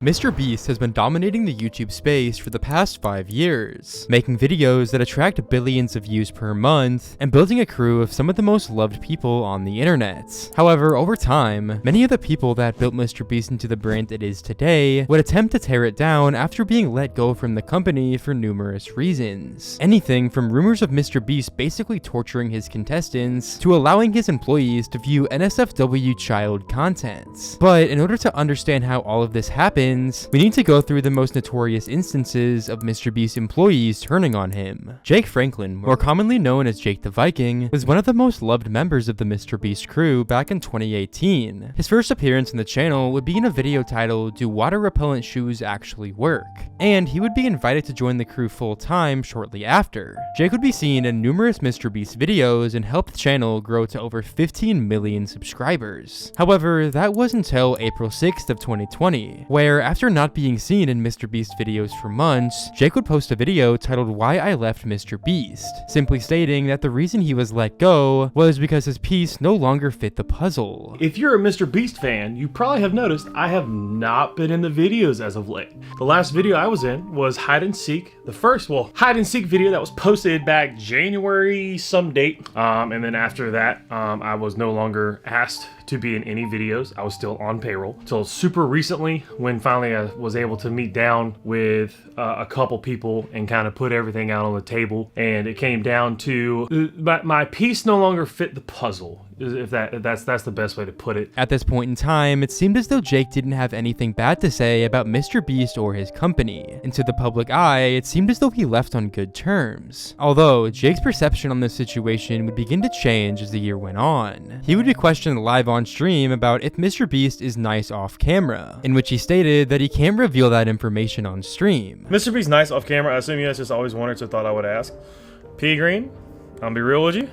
MrBeast has been dominating the YouTube space for the past 5 years, making videos that attract billions of views per month, and building a crew of some of the most loved people on the internet. However, over time, many of the people that built MrBeast into the brand it is today would attempt to tear it down after being let go from the company for numerous reasons. Anything from rumors of MrBeast basically torturing his contestants, to allowing his employees to view NSFW child content. But in order to understand how all of this happened, we need to go through the most notorious instances of MrBeast employees turning on him. Jake Franklin, more commonly known as Jake the Viking, was one of the most loved members of the MrBeast crew back in 2018. His first appearance on the channel would be in a video titled "Do Water Repellent Shoes Actually Work?" and he would be invited to join the crew full-time shortly after. Jake would be seen in numerous MrBeast videos and helped the channel grow to over 15 million subscribers. However, that was until April 6th of 2020, where after not being seen in MrBeast videos for months, Jake would post a video titled "Why I Left MrBeast," simply stating that the reason he was let go was because his piece no longer fit the puzzle. If you're a MrBeast fan, you probably have noticed I have not been in the videos as of late. The last video I was in was hide and seek, the first, hide and seek video that was posted back January some date. And then after that, I was no longer asked to be in any videos. I was still on payroll till super recently, when finally I was able to meet down with a couple people and kind of put everything out on the table. And it came down to my piece no longer fit the puzzle, if that's the best way to put it. At this point in time, it seemed as though Jake didn't have anything bad to say about MrBeast or his company, and to the public eye, it seemed as though he left on good terms. Although, Jake's perception on this situation would begin to change as the year went on. He would be questioned live on stream about if MrBeast is nice off camera, in which he stated that he can't reveal that information on stream. MrBeast nice off camera, I assume you guys just always wondered, so thought I would ask. P Green, I'll be real with you,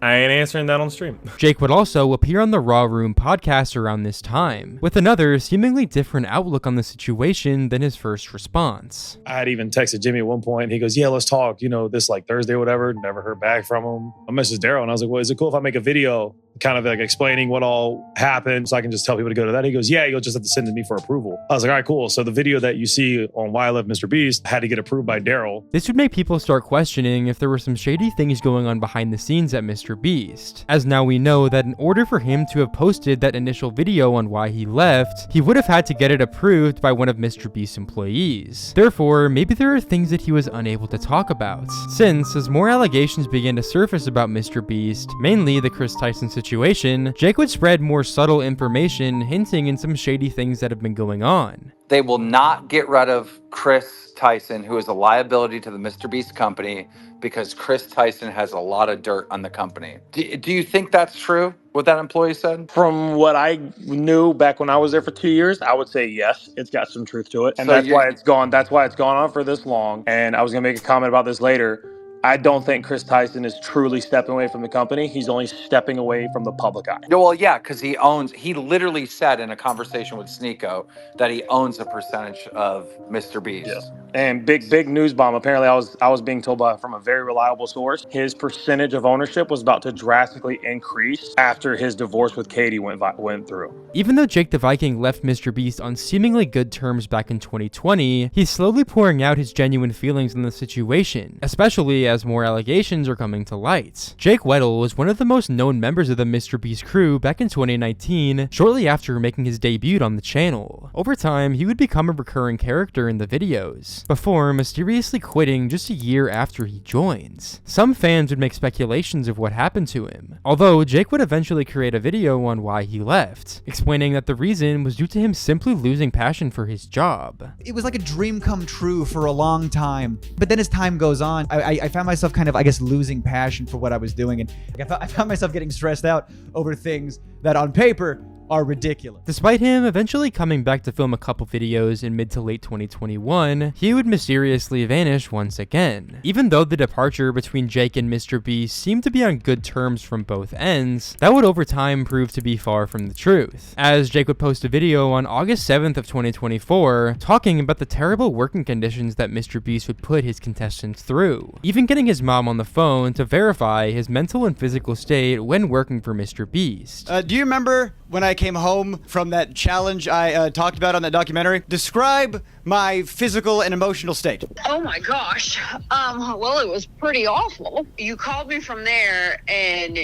I ain't answering that on stream. Jake would also appear on the Raw Room podcast around this time, with another seemingly different outlook on the situation than his first response. I had even texted Jimmy at one point, and he goes, "Yeah, let's talk, you know, this like Thursday or whatever." Never heard back from him. I messaged Daryl, and I was like, "Well, is it cool if I make a video kind of like explaining what all happened so I can just tell people to go to that?" He goes, "Yeah, you'll just have to send it to me for approval." I was like, "All right, cool." So the video that you see on Why I Left MrBeast had to get approved by Daryl. This would make people start questioning if there were some shady things going on behind the scenes at MrBeast, as now we know that in order for him to have posted that initial video on why he left, he would have had to get it approved by one of MrBeast's employees. Therefore, maybe there are things that he was unable to talk about, since as more allegations began to surface about MrBeast, mainly the Kris Tyson situation, Jake would spread more subtle information hinting in some shady things that have been going on. They will not get rid of Kris Tyson, who is a liability to the MrBeast company, because Kris Tyson has a lot of dirt on the company. Do you think that's true, what that employee said? From what I knew back when I was there for 2 years, I would say yes, it's got some truth to it. And So that's why it's gone. That's why it's gone on for this long. And I was gonna make a comment about this later. I don't think Kris Tyson is truly stepping away from the company. He's only stepping away from the public eye. Well, yeah, because he literally said in a conversation with Sneeko that he owns a percentage of MrBeast. Yes. And big news bomb. Apparently, I was being told from a very reliable source, his percentage of ownership was about to drastically increase after his divorce with Katie went through. Even though Jake the Viking left MrBeast on seemingly good terms back in 2020, he's slowly pouring out his genuine feelings on the situation, especially as more allegations are coming to light. Jake Weddle was one of the most known members of the MrBeast crew back in 2019, shortly after making his debut on the channel. Over time, he would become a recurring character in the videos, before mysteriously quitting just a year after he joins. Some fans would make speculations of what happened to him, although Jake would eventually create a video on why he left, explaining that the reason was due to him simply losing passion for his job. It was like a dream come true for a long time, but then as time goes on, I found myself kind of, I guess, losing passion for what I was doing, and I found myself getting stressed out over things that on paper are ridiculous. Despite him eventually coming back to film a couple videos in mid to late 2021, he would mysteriously vanish once again. Even though the departure between Jake and MrBeast seemed to be on good terms from both ends, that would over time prove to be far from the truth, as Jake would post a video on August 7th of 2024 talking about the terrible working conditions that MrBeast would put his contestants through, even getting his mom on the phone to verify his mental and physical state when working for MrBeast. Do you remember when I came home from that challenge I talked about on that documentary. Describe my physical and emotional state. Oh my gosh. Well, it was pretty awful. You called me from there, and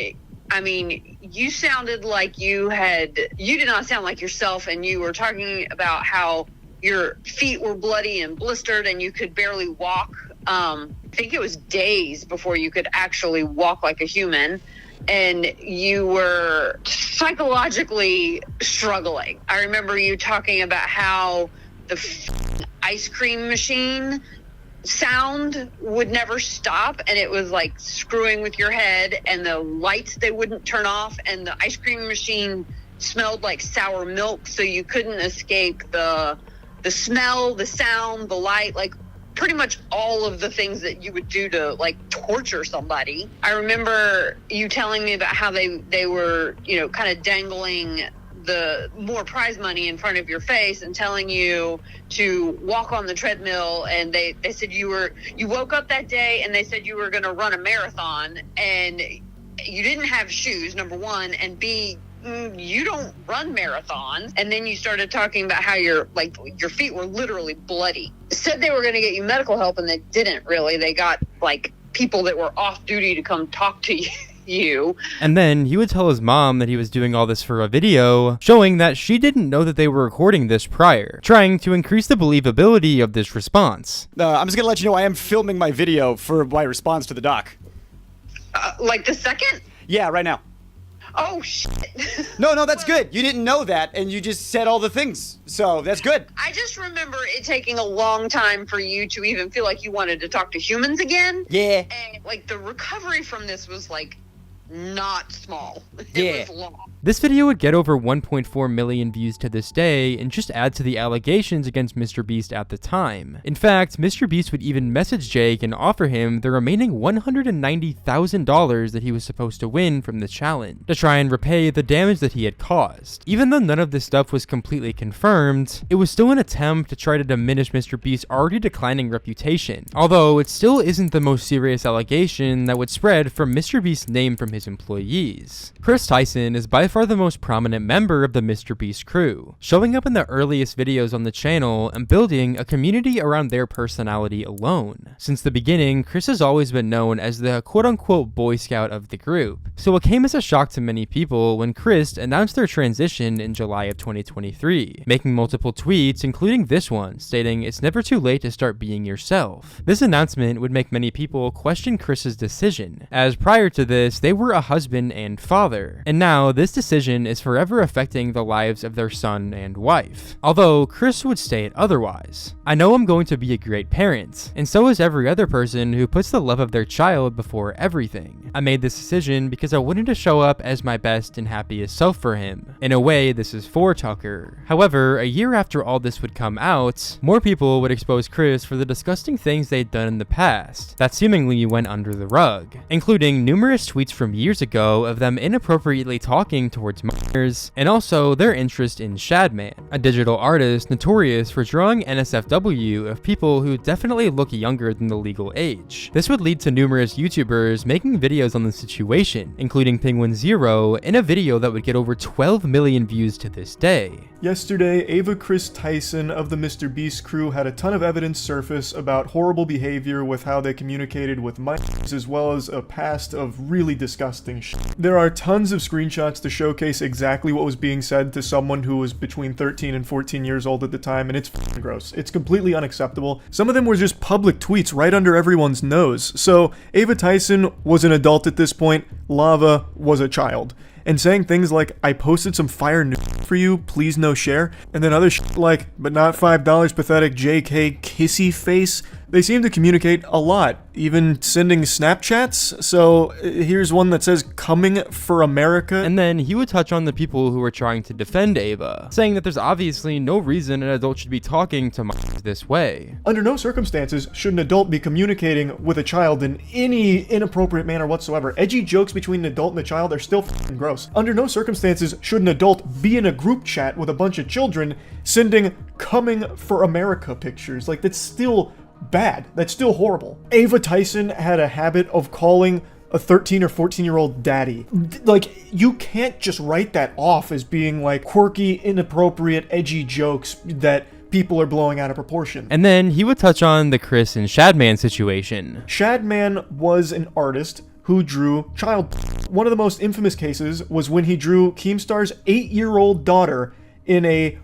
I mean, you sounded like you did not sound like yourself, and you were talking about how your feet were bloody and blistered and you could barely walk. I think it was days before you could actually walk like a human, and you were psychologically struggling. I remember you talking about how the ice cream machine sound would never stop, and it was like screwing with your head, and the lights, they wouldn't turn off, and the ice cream machine smelled like sour milk, so you couldn't escape the smell, the sound, the light, like pretty much all of the things that you would do to like torture somebody. I remember you telling me about how they were, you know, kind of dangling the more prize money in front of your face and telling you to walk on the treadmill, and they said you woke up that day and they said you were going to run a marathon, and you didn't have shoes, number one, and B, you don't run marathons. And then you started talking about how your feet were literally bloody. Said they were going to get you medical help, and they didn't really. They got like people that were off duty to come talk to you. And then he would tell his mom that he was doing all this for a video, showing that she didn't know that they were recording this prior, trying to increase the believability of this response. I'm just gonna let you know I am filming my video for my response to the doc. Like the second? Yeah, right now. Oh, shit. No, that's good. You didn't know that, and you just said all the things. So that's good. I just remember it taking a long time for you to even feel like you wanted to talk to humans again. Yeah. And, like, the recovery from this was, like, not small. Yeah. It was long. This video would get over 1.4 million views to this day and just add to the allegations against MrBeast at the time. In fact, MrBeast would even message Jake and offer him the remaining $190,000 that he was supposed to win from the challenge to try and repay the damage that he had caused. Even though none of this stuff was completely confirmed, it was still an attempt to try to diminish MrBeast's already declining reputation, although it still isn't the most serious allegation that would spread from MrBeast's name from his employees. Kris Tyson is by far the most prominent member of the MrBeast crew, showing up in the earliest videos on the channel and building a community around their personality alone. Since the beginning, Kris has always been known as the quote-unquote Boy Scout of the group, so it came as a shock to many people when Kris announced their transition in July of 2023, making multiple tweets, including this one, stating it's never too late to start being yourself. This announcement would make many people question Kris's decision, as prior to this, they were a husband and father, and now this decision is forever affecting the lives of their son and wife. Although Kris would state otherwise. I know I'm going to be a great parent, and so is every other person who puts the love of their child before everything. I made this decision because I wanted to show up as my best and happiest self for him. In a way, this is for Tucker. However, a year after all this would come out, more people would expose Kris for the disgusting things they'd done in the past that seemingly went under the rug, including numerous tweets from years ago of them inappropriately talking towards minors, and also their interest in Shadman, a digital artist notorious for drawing NSFW of people who definitely look younger than the legal age. This would lead to numerous YouTubers making videos on the situation, including Penguin Zero, in a video that would get over 12 million views to this day. Yesterday, Ava Kris Tyson of the MrBeast crew had a ton of evidence surface about horrible behavior with how they communicated with minors, as well as a past of really disgusting shit. There are tons of screenshots to showcase exactly what was being said to someone who was between 13 and 14 years old at the time, and it's f***ing gross. It's completely unacceptable. Some of them were just public tweets right under everyone's nose. So, Ava Tyson was an adult at this point, Lava was a child. And saying things like, I posted some fire news for you, please no share, and then other shit like, but not $5, pathetic JK kissy face. They seem to communicate a lot, even sending Snapchats. So here's one that says, coming for America. And then he would touch on the people who were trying to defend Ava, saying that there's obviously no reason an adult should be talking to minors this way. Under no circumstances should an adult be communicating with a child in any inappropriate manner whatsoever. Edgy jokes between an adult and a child are still f***ing gross. Under no circumstances should an adult be in a group chat with a bunch of children sending coming for America pictures. Like, that's still bad. That's still horrible. Ava Tyson had a habit of calling a 13 or 14-year-old daddy. Like, you can't just write that off as being like quirky, inappropriate, edgy jokes that people are blowing out of proportion. And then he would touch on the Kris and Shadman situation. Shadman was an artist who drew child. One of the most infamous cases was when he drew Keemstar's 8-year-old daughter in a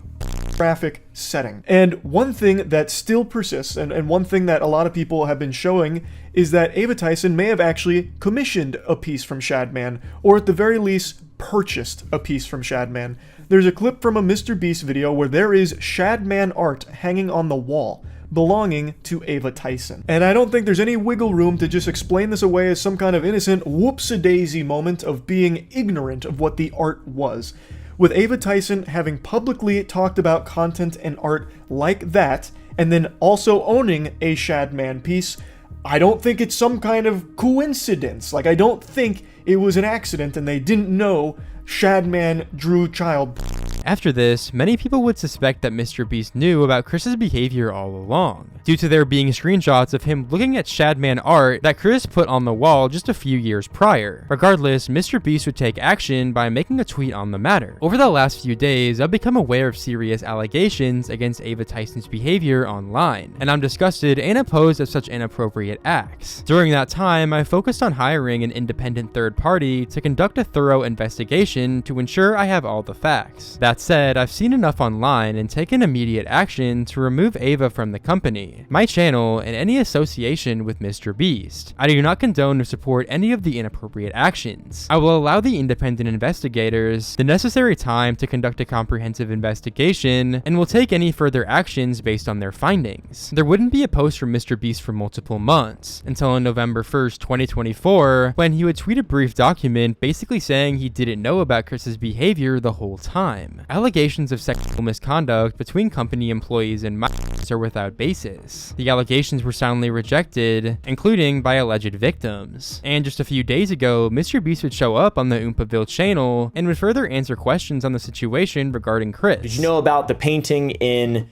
graphic setting. And one thing that still persists, and one thing that a lot of people have been showing, is that Ava Tyson may have actually commissioned a piece from Shadman, or at the very least, purchased a piece from Shadman. There's a clip from a MrBeast video where there is Shadman art hanging on the wall, belonging to Ava Tyson. And I don't think there's any wiggle room to just explain this away as some kind of innocent whoops-a-daisy moment of being ignorant of what the art was. With Ava Tyson having publicly talked about content and art like that, and then also owning a Shadman piece, I don't think it's some kind of coincidence. Like, I don't think it was an accident and they didn't know Shadman drew child. After this, many people would suspect that MrBeast knew about Kris's behavior all along, due to there being screenshots of him looking at Shadman art that Kris put on the wall just a few years prior. Regardless, MrBeast would take action by making a tweet on the matter. Over the last few days, I've become aware of serious allegations against Ava Tyson's behavior online, and I'm disgusted and opposed of such inappropriate acts. During that time, I focused on hiring an independent third party to conduct a thorough investigation to ensure I have all the facts. That said, I've seen enough online and taken immediate action to remove Ava from the company, my channel, and any association with MrBeast. I do not condone or support any of the inappropriate actions. I will allow the independent investigators the necessary time to conduct a comprehensive investigation and will take any further actions based on their findings. There wouldn't be a post from MrBeast for multiple months, until on November 1st, 2024, when he would tweet a brief document basically saying he didn't know about Kris's behavior the whole time. Allegations of sexual misconduct between company employees and minors are without basis. The allegations were soundly rejected, including by alleged victims. And just a few days ago, MrBeast would show up on the Oompaville channel and would further answer questions on the situation regarding Kris. Did you know about the painting in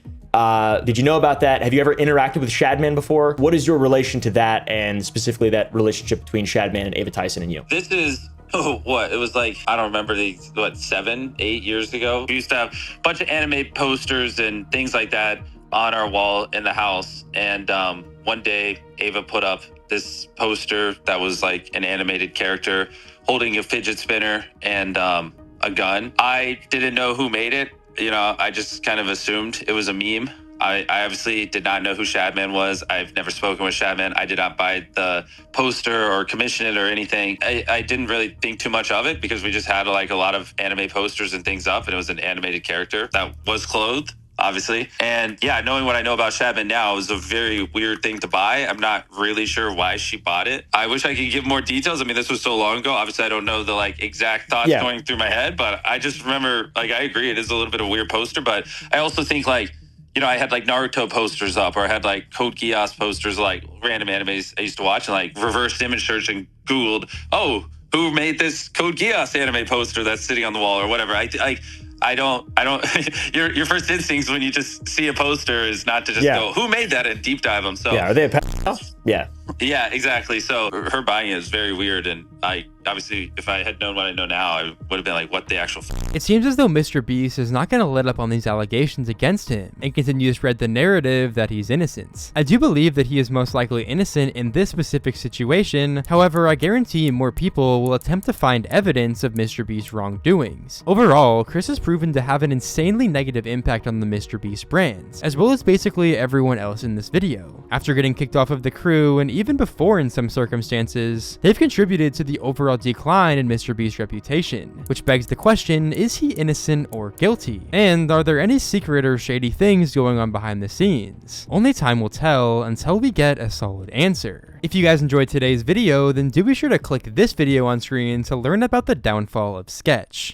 did you know about that? Have you ever interacted with Shadman before? What is your relation to that, and specifically that relationship between Shadman and Ava Tyson and you? This is what it was like, I don't remember what, 7, 8 years ago. We used to have a bunch of anime posters and things like that on our wall in the house. And one day Ava put up this poster that was like an animated character holding a fidget spinner and a gun. I didn't know who made it. You know, I just kind of assumed it was a meme. I obviously did not know who Shadman was. I've never spoken with Shadman. I did not buy the poster or commission it or anything. I didn't really think too much of it because we just had like a lot of anime posters and things up, and it was an animated character that was clothed, obviously. And yeah, knowing what I know about Shadman now, it was a very weird thing to buy. I'm not really sure why she bought it. I wish I could give more details. I mean, this was so long ago. Obviously, I don't know the like exact thoughts going through my head, but I just remember, like, I agree, it is a little bit of a weird poster, but I also think like, you know, I had like Naruto posters up, or I had like Code Geass posters, like random animes I used to watch, and like reversed image search and Googled, oh, who made this Code Geass anime poster that's sitting on the wall or whatever. I don't, your first instincts when you just see a poster is not to just go, who made that, and deep dive them. So yeah, are they a pedophile? Yeah. Yeah, exactly. So her buying it is very weird, and I obviously, if I had known what I know now, I would have been like, what the actual It seems as though MrBeast is not going to let up on these allegations against him and continue to spread the narrative that he's innocent. I do believe that he is most likely innocent in this specific situation. However, I guarantee more people will attempt to find evidence of MrBeast's wrongdoings. Overall, Kris has proven to have an insanely negative impact on the MrBeast brands, as well as basically everyone else in this video. After getting kicked off of the crew, and even before in some circumstances, they've contributed to the overall decline in MrBeast's reputation, which begs the question, is he innocent or guilty? And are there any secret or shady things going on behind the scenes? Only time will tell until we get a solid answer. If you guys enjoyed today's video, then do be sure to click this video on screen to learn about the downfall of Sketch.